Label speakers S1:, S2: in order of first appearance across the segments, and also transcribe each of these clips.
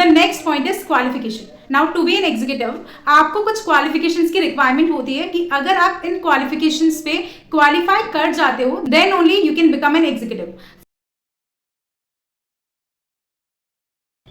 S1: The next point is qualification. Now to be an executive आपको कुछ qualifications की requirement होती है कि अगर आप इन क्वालिफिकेशंस पे क्वालिफाई कर जाते हो then only you can become an executive.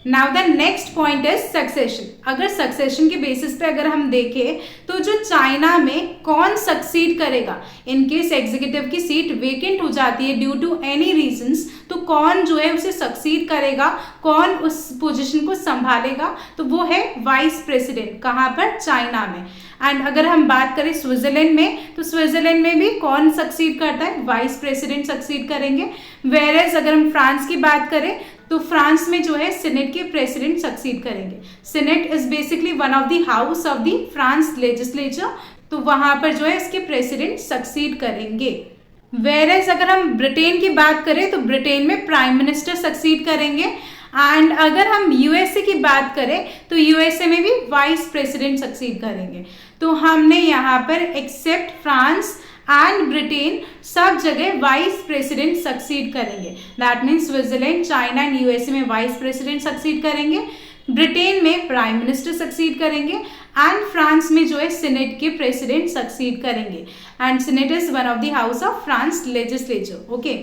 S1: Now the next point is succession. अगर सक्सेशन के बेसिस पे अगर हम देखें तो जो चाइना में कौन सक्सीड करेगा इन केस एग्जीक्यूटिव की सीट वेकेंट हो जाती है ड्यू टू एनी रीजंस, तो कौन जो है उसे सक्सीड करेगा, कौन उस पोजीशन को संभालेगा, तो वो है वाइस प्रेसिडेंट. कहाँ पर? चाइना में. एंड अगर हम बात करें स्विट्जरलैंड में तो स्विट्जरलैंड में भी कौन सक्सीड करता है? वाइस प्रेसिडेंट सक्सीड करेंगे. वेयरएज अगर हम फ्रांस की बात करें तो फ्रांस में जो है सीनेट के प्रेसिडेंट सक्सीड करेंगे. Senate is basically one of the house of the France legislature, तो वहां पर जो है इसके प्रेसिडेंट सक्सीड करेंगे. वेयरएज अगर हम ब्रिटेन की बात करें तो ब्रिटेन में प्राइम मिनिस्टर सक्सीड करेंगे. एंड अगर हम यूएसए की बात करें तो यूएसए में भी वाइस प्रेसिडेंट सक्सीड करेंगे. तो हमने यहाँ पर एक्सेप्ट फ्रांस एंड ब्रिटेन सब जगह वाइस प्रेसिडेंट सक्सीड करेंगे. That means Switzerland, China and USA में वाइस प्रेसिडेंट सक्सीड करेंगे. ब्रिटेन में प्राइम मिनिस्टर सक्सीड करेंगे एंड फ्रांस में जो है सीनेट के प्रेसिडेंट सक्सीड करेंगे. And senate is one of the house of France legislature. Okay,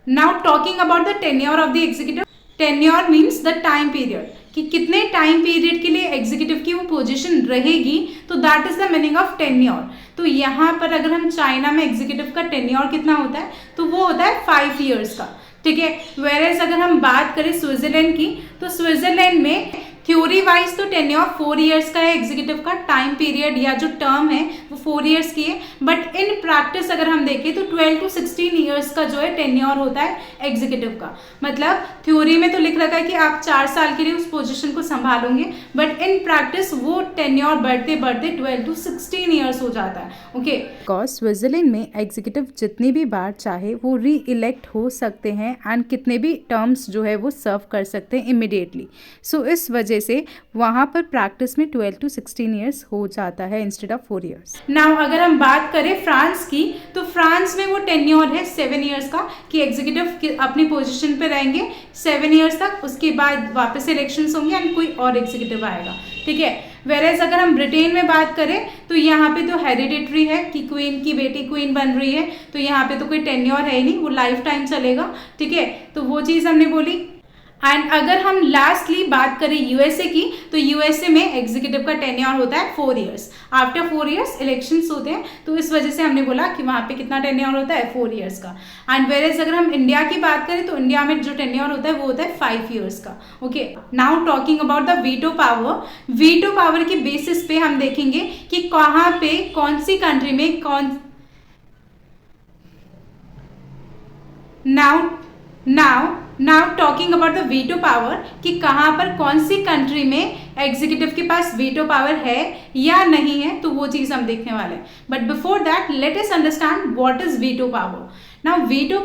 S1: now talking about the tenure of the executive. Tenure means the time period कि कितने time period के लिए executive की वो पोजीशन रहेगी, तो that is the meaning of tenure. तो यहाँ पर अगर हम चाइना में एग्जीक्यूटिव का टेन्योर कितना होता है तो वो होता है 5 years का. ठीक है. वेयरएज अगर हम बात करें स्विट्जरलैंड की तो स्विट्जरलैंड में थ्योरी वाइज तो टेन्योर 4 years का है. एग्जीक्यूटिव का टाइम पीरियड या जो टर्म है वो 4 years की है. बट इन प्रैक्टिस अगर हम देखें तो 12 to 16 years का जो है टेन्योर होता है एग्जीक्यूटिव का. मतलब थ्योरी में तो लिख रखा है कि आप 4 साल के लिए उस पोजीशन को संभालोगे, बट इन प्रैक्टिस वो टेन्योर बढ़ते बढ़ते 12 to 16 years हो जाता है. ओके,
S2: बिकॉज स्विट्जरलैंड में एग्जीक्यूटिव जितनी भी बार चाहे वो री इलेक्ट हो सकते हैं एंड कितने भी टर्म्स जो है वो सर्व कर सकते हैं इमिडिएटली. सो इस वजह से वहाँ पर प्रैक्टिस में 12 to 16 years हो जाता है इंस्टेड ऑफ 4 years.
S1: नाउ अगर हम बात करें फ्रांस की तो फ्रांस में वो टेन्योर है 7 years का कि एग्जीक्यूटिव अपनी पोजीशन पे रहेंगे 7 years तक. उसके बाद वापस इलेक्शंस होंगे एंड कोई और एग्जीक्यूटिव आएगा. ठीक है. वेयरएज अगर हम ब्रिटेन में बात करें तो यहाँ पे तो हेरिडिटरी है कि क्वीन की बेटी क्वीन बन रही है, तो यहाँ पे तो कोई टेन्योर है ही नहीं, वो लाइफ टाइम चलेगा. ठीक है. तो वो चीज़ हमने बोली. एंड अगर हम लास्टली बात करें यूएसए की तो यूएसए में एग्जीक्यूटिव का टेन्योर होता है 4 years. आफ्टर 4 years इलेक्शंस होते हैं, तो इस वजह से हमने बोला कि वहाँ पे कितना टेन्योर होता है 4 years का. एंड वेयरएज अगर हम इंडिया की बात करें तो इंडिया में जो टेन्योर होता है वो होता है 5 years का. Okay, now talking about the veto power. Veto power की बेसिस पे हम देखेंगे कि कहाँ पे कौन सी कंट्री में कौन. Now talking about the veto power कि कहाँ पर कौन सी कंट्री में एग्जीक्यूटिव के पास वीटो पावर है या नहीं है, तो वो चीज़ हम देखने वाले हैं. But before that let us understand what is veto power. Now veto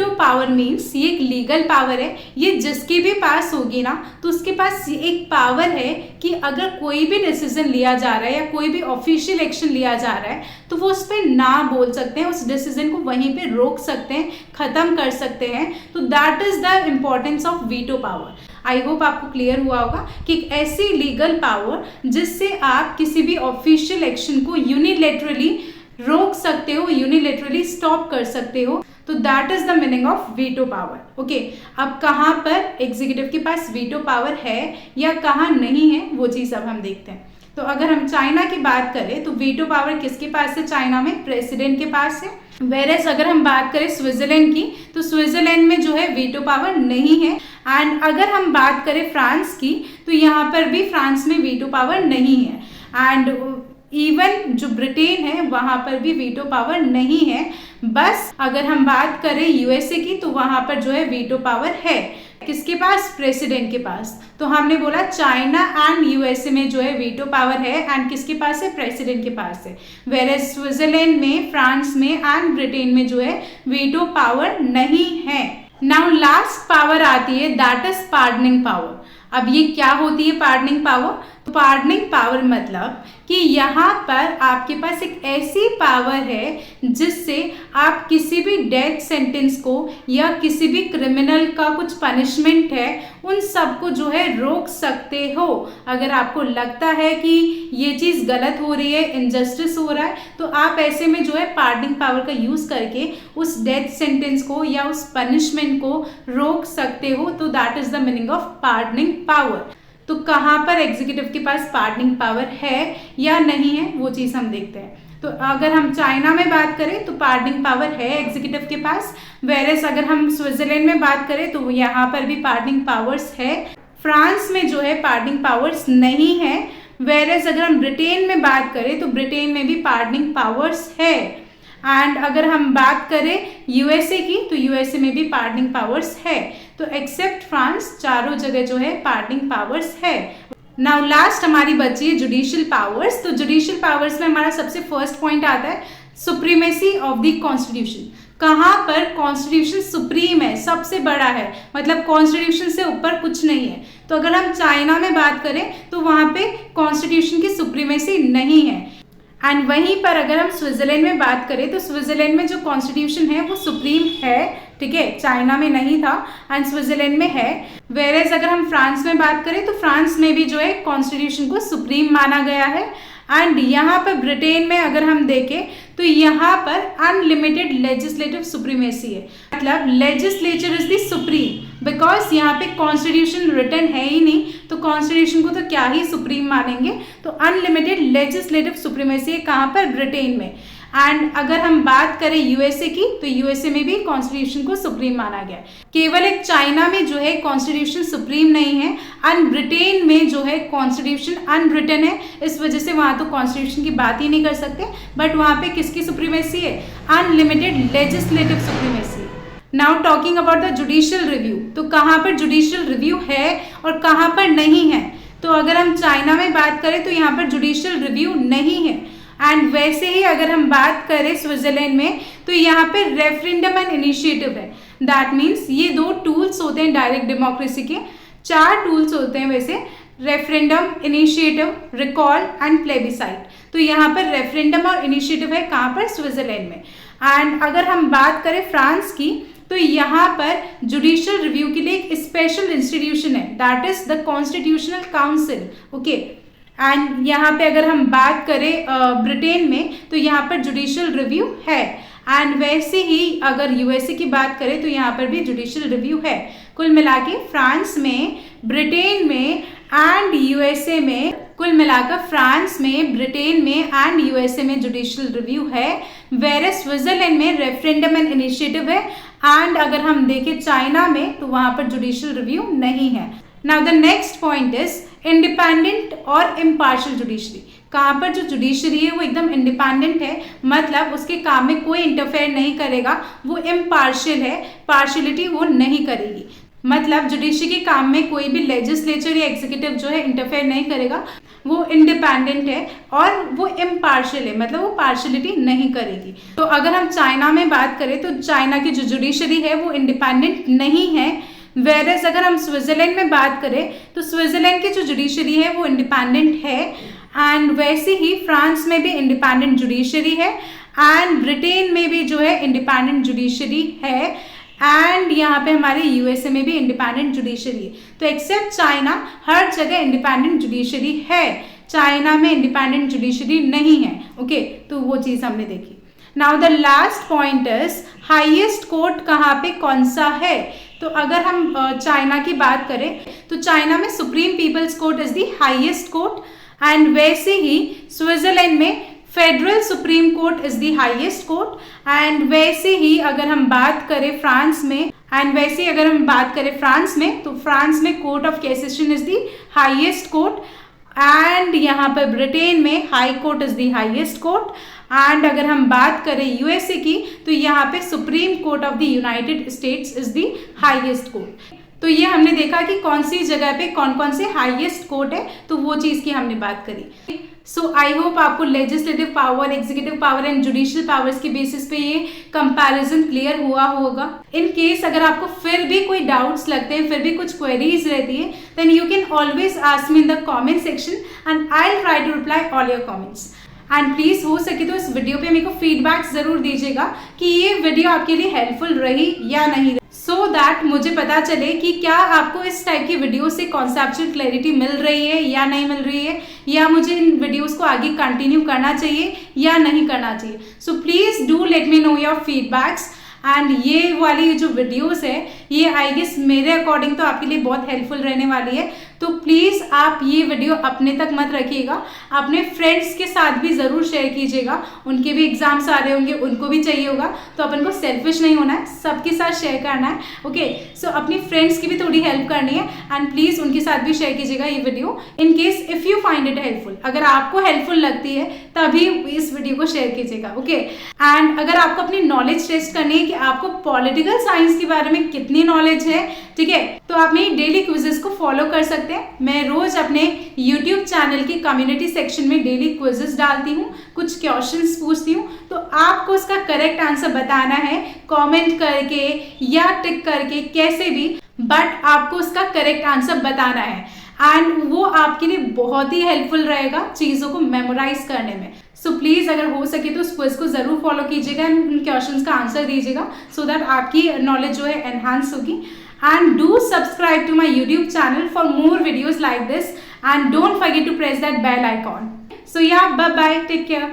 S1: power means ये एक लीगल पावर है. ये जिसके भी पास होगी ना तो उसके पास एक पावर है कि अगर कोई भी डिसीजन लिया जा रहा है या कोई भी ऑफिशियल एक्शन लिया जा रहा है तो वो उस पर ना बोल सकते हैं, उस डिसीजन को वहीं पे रोक सकते हैं, खत्म कर सकते हैं. तो that is the importance of veto power. I hope आपको क्लियर हुआ होगा कि एक ऐसी लीगल पावर जिससे आप किसी भी ऑफिशियल एक्शन को यूनिलेटरली रोक सकते हो, यूनिलेटरली स्टॉप कर सकते हो. तो that is the meaning of veto power. Okay, अब कहाँ पर एग्जीक्यूटिव के पास वीटो पावर है या कहाँ नहीं है वो चीज़ अब हम देखते हैं. तो अगर हम चाइना की बात करें तो वीटो पावर किसके पास है? चाइना में प्रेसिडेंट के पास है. वेयरएज अगर हम बात करें स्विट्जरलैंड की तो स्विट्जरलैंड में जो है वीटो पावर नहीं है. एंड अगर हम बात करें फ्रांस की तो यहाँ पर भी फ्रांस में वीटो पावर नहीं है. एंड इवन जो ब्रिटेन है वहाँ पर भी वीटो पावर नहीं है. बस अगर हम बात करें यूएसए की तो वहाँ पर जो है वीटो पावर है. किसके पास? प्रेसिडेंट के पास. तो हमने बोला चाइना एंड यूएसए में जो है वीटो पावर है एंड किसके पास है? प्रेसिडेंट के पास है. वेयरएज स्विट्जरलैंड में, फ्रांस में एंड ब्रिटेन में जो है वीटो पावर नहीं है. नाउ लास्ट पावर आती है दैट इज पार्डनिंग पावर. अब ये क्या होती है पार्डनिंग पावर? तो पार्डनिंग पावर मतलब कि यहाँ पर आपके पास एक ऐसी पावर है जिससे आप किसी भी डेथ सेंटेंस को या किसी भी क्रिमिनल का कुछ पनिशमेंट है उन सबको जो है रोक सकते हो। अगर आपको लगता है कि ये चीज़ गलत हो रही है, इनजस्टिस हो रहा है, तो आप ऐसे में जो है पार्डनिंग पावर का यूज़ करके उस डेथ सेंटेंस को या उस पनिशमेंट को रोक सकते हो। तो that is the meaning of pardoning power. तो कहाँ पर एग्जीक्यूटिव के पास पार्डनिंग पावर है या नहीं है वो चीज़ हम देखते हैं। तो अगर हम चाइना में बात करें तो पार्डनिंग पावर है एग्जीक्यूटिव के पास, वेरेस अगर हम स्विट्जरलैंड में बात करें तो यहाँ पर भी पार्डनिंग पावर्स है। फ्रांस में जो है पार्डनिंग पावर्स नहीं है, वेरेस अगर हम ब्रिटेन में बात करें तो ब्रिटेन में भी पार्डनिंग पावर्स है। एंड अगर हम बात करें यूएसए की तो यूएसए में भी पार्डनिंग पावर्स है। तो एक्सेप्ट फ्रांस चारों जगह जो है पार्डनिंग पावर्स है। नाउ लास्ट हमारी बची है जुडिशियल पावर्स। तो जुडिशियल पावर्स में हमारा सबसे फर्स्ट पॉइंट आता है सुप्रीमेसी ऑफ द कॉन्स्टिट्यूशन। कहाँ पर कॉन्स्टिट्यूशन सुप्रीम है, सबसे बड़ा है, मतलब कॉन्स्टिट्यूशन से ऊपर कुछ नहीं है। तो अगर हम चाइना में बात करें तो वहाँ पे कॉन्स्टिट्यूशन की सुप्रीमेसी नहीं है। एंड वहीं पर अगर हम स्विट्जरलैंड में बात करें तो स्विट्जरलैंड में जो कॉन्स्टिट्यूशन है वो सुप्रीम है, ठीक है, चाइना में नहीं था एंड स्विट्जरलैंड में है। वेरेज अगर हम फ्रांस में बात करें तो फ्रांस में भी जो है कॉन्स्टिट्यूशन को सुप्रीम माना गया है। एंड यहाँ पर ब्रिटेन में अगर हम देखें तो यहाँ पर अनलिमिटेड लेजिस्लेटिव सुप्रीमेसी है, मतलब legislature is the supreme, because यहाँ पे कॉन्स्टिट्यूशन रिटन है ही नहीं, तो कॉन्स्टिट्यूशन को तो क्या ही सुप्रीम मानेंगे। तो अनलिमिटेड लेजिस्लेटिव सुप्रीमेसी है कहाँ पर, ब्रिटेन में। एंड अगर हम बात करें यूएसए की तो यूएसए में भी कॉन्स्टिट्यूशन को सुप्रीम माना गया है। केवल एक चाइना में जो है कॉन्स्टिट्यूशन सुप्रीम नहीं है एंड ब्रिटेन में जो है कॉन्स्टिट्यूशन अनरिटन है, इस वजह से वहाँ तो कॉन्स्टिट्यूशन की बात ही नहीं कर सकते। बट वहाँ पे किसकी सुप्रीमेसी है, unlimited legislative supremacy. Now talking about the judicial review, तो कहाँ पर जुडिशियल रिव्यू है और कहाँ पर नहीं है। तो अगर हम चाइना में बात करें तो यहाँ पर जुडिशियल रिव्यू नहीं है। एंड वैसे ही अगर हम बात करें स्विट्जरलैंड में तो यहाँ पे रेफरेंडम एंड इनिशिएटिव है। दैट मीन्स ये दो टूल्स होते हैं डायरेक्ट डेमोक्रेसी के, चार टूल्स होते हैं वैसे, referendum, initiative, recall and plebiscite. तो यहाँ पर रेफरेंडम और इनिशिएटिव है कहाँ पर, स्विट्जरलैंड में। एंड अगर हम बात करें फ्रांस की तो यहाँ पर जुडिशियल रिव्यू के लिए एक स्पेशल इंस्टीट्यूशन है, that is the constitutional council, okay. And यहाँ पे अगर हम बात करें ब्रिटेन में तो यहाँ पर जुडिशियल रिव्यू है। एंड वैसे ही अगर यूएसए की बात करें तो यहाँ पर भी जुडिशियल रिव्यू है। कुल मिला के फ्रांस में, ब्रिटेन में एंड यूएसए में, कुल मिलाकर फ्रांस में, ब्रिटेन में एंड यूएसए में जुडिशियल रिव्यू है। वेरे स्विट्जरलैंड में रेफरेंडम एंड इनिशिएटिव है। एंड अगर हम देखें चाइना में तो वहाँ पर जुडिशियल रिव्यू नहीं है। Now the next point is independent और इम्पार्शियल जुडिशरी। कहाँ पर जो जुडिशरी है वो एकदम इंडिपेंडेंट है, मतलब उसके काम में कोई इंटरफेयर नहीं करेगा, वो इम्पार्शियल है, पार्शियलिटी वो नहीं करेगी। मतलब जुडिशरी के काम में कोई भी लेजिस्लेचर या एग्जीक्यूटिव जो है इंटरफेयर नहीं करेगा, वो इंडिपेंडेंट है और वो इम्पार्शियल है, मतलब वो पार्शियलिटी नहीं करेगी। तो अगर हम चाइना में बात करें तो चाइना की जो जुडिशरी है वो इंडिपेंडेंट नहीं है। वेरेज अगर हम स्विट्जरलैंड में बात करें तो स्विट्जरलैंड की जो जुडिशरी है वो इंडिपेंडेंट है। एंड वैसे ही फ्रांस में भी इंडिपेंडेंट जुडिशरी है एंड ब्रिटेन में भी जो है इंडिपेंडेंट जुडिशरी है एंड यहाँ पे हमारे यूएसए में भी इंडिपेंडेंट जुडिशरी है। तो एक्सेप्ट चाइना हर जगह इंडिपेंडेंट जुडिशरी है, चाइना में इंडिपेंडेंट जुडिशरी नहीं है, ओके। तो वो चीज़ हमने देखी। Now the last point is highest court कहाँ पे कौन सा है। तो अगर हम चाइना की बात करें तो चाइना में supreme people's court is the highest court and वैसे ही स्विट्जरलैंड में federal supreme court is the highest court and वैसे ही अगर हम बात करें फ्रांस में तो फ्रांस में court of cassation is the highest court and यहाँ पर ब्रिटेन में high court is the highest court and अगर हम बात करें यूएसए की तो यहाँ पे supreme court of the United states is the highest court. तो ये हमने देखा कि कौन सी जगह पे कौन कौन से हाईएस्ट कोर्ट है, तो वो चीज़ की हमने बात करी। सो आई होप आपको legislative power, executive power and judicial powers के बेसिस पे ये कंपैरिजन क्लियर हुआ होगा। इन केस अगर आपको फिर भी कोई डाउट्स लगते हैं, फिर भी कुछ क्वेरीज रहती है, then you can always ask me in the comment section and I will try to reply all your comments. And please हो सके तो इस वीडियो पे मेरे को फीडबैक जरूर दीजिएगा कि ये वीडियो आपके लिए हेल्पफुल रही या नहीं, सो दैट मुझे पता चले कि क्या आपको इस टाइप की वीडियो से कॉन्सेप्चुअल क्लैरिटी मिल रही है या नहीं मिल रही है, या मुझे इन वीडियोस को आगे कंटिन्यू करना चाहिए या नहीं करना चाहिए। So please do let me know your feedbacks. And ये वाली जो वीडियोस है ये आई गेस मेरे अकॉर्डिंग तो आपके लिए बहुत हेल्पफुल रहने वाली है। तो प्लीज़ आप ये वीडियो अपने तक मत रखिएगा, अपने फ्रेंड्स के साथ भी ज़रूर शेयर कीजिएगा। उनके भी एग्जाम्स आ रहे होंगे, उनको भी चाहिए होगा, तो अपन को सेल्फिश नहीं होना है, सबके साथ शेयर करना है। ओके, सो अपनी फ्रेंड्स की भी थोड़ी हेल्प करनी है एंड प्लीज़ उनके साथ भी शेयर कीजिएगा ये video, in case if you find it helpful. अगर आपको हेल्पफुल लगती है तभी इस वीडियो को शेयर कीजिएगा। ओके, एंड अगर आपको अपनी नॉलेज टेस्ट करनी है कि आपको पॉलिटिकल साइंस के बारे में कितनी नॉलेज है, ठीक है, तो आप मेरी डेली क्विजेस को फॉलो कर सकते हैं। मैं रोज अपने YouTube चैनल की कम्युनिटी सेक्शन में डेली क्विजेस डालती हूँ, कुछ क्वेश्चंस पूछती हूँ, तो आपको उसका करेक्ट आंसर बताना है कमेंट करके या टिक करके, कैसे भी, बट आपको उसका करेक्ट आंसर बताना है एंड वो आपके लिए बहुत ही हेल्पफुल रहेगा चीज़ों को मेमोराइज करने में। सो प्लीज़ अगर हो सके तो उस क्विज को ज़रूर फॉलो कीजिएगा एंड उन क्वेश्चंस का आंसर दीजिएगा, सो दैट आपकी नॉलेज जो है एनहांस होगी। And do subscribe to my YouTube channel for more videos like this, and don't forget to press that bell icon. So yeah, bye bye, take care.